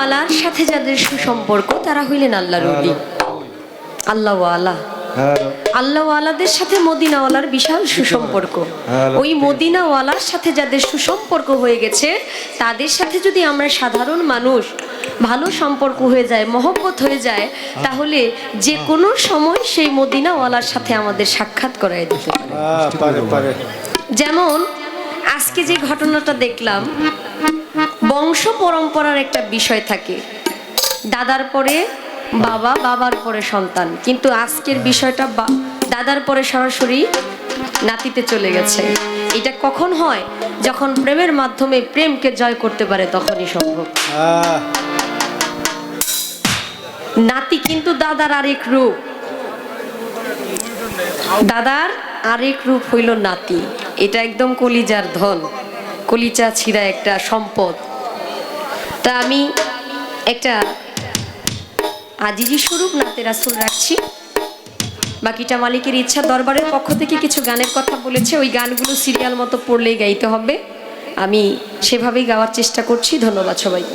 মদিনাওয়ালার সাথে যাদের সুসম্পর্ক তারা হইলেন আল্লাহর ওলি। আল্লাহওয়ালা, আল্লাহওয়ালাদের সাথে মদিনাওয়ালার বিশাল সুসম্পর্ক। ওই মদিনাওয়ালার সাথে যাদের সুসম্পর্ক হয়ে গেছে তাদের সাথে যদি আমরা সাধারণ মানুষ ভালো সম্পর্ক হয়ে যায়, মহব্বত হয়ে যায়, তাহলে যে কোনো সময় সেই মদিনাওয়ালার সাথে আমাদের সাক্ষাৎ করায় দিতে পারে। যেমন আজকে যে ঘটনাটা দেখলাম, বংশ পরম্পরার একটা বিষয় থাকে, দাদার পরে বাবা, বাবার পরে সন্তান, কিন্তু আজকের বিষয়টা দাদার পরে সরাসরি নাতিতে চলে গেছে। এটা কখন হয়? যখন প্রেমের মাধ্যমে প্রেমকে জয় করতে পারে তখনই সম্ভব। নাতি কিন্তু দাদার আরেক রূপ, দাদার আরেক রূপ হইল নাতি। এটা একদম কলিজার ধন, কলিজা ছিঁড়া একটা সম্পদ। তা আমি একটা আজিজি স্বরূপ নাতে রাসূল রাখছি, বাকিটা মালিকের ইচ্ছা। দরবারের পক্ষ থেকে কিছু গানের কথা বলেছে, ওই গানগুলো সিরিয়াল মতো পড়লেই গাইতে হবে, আমি সেভাবেই গাওয়ার চেষ্টা করছি। ধন্যবাদ সবাইকে।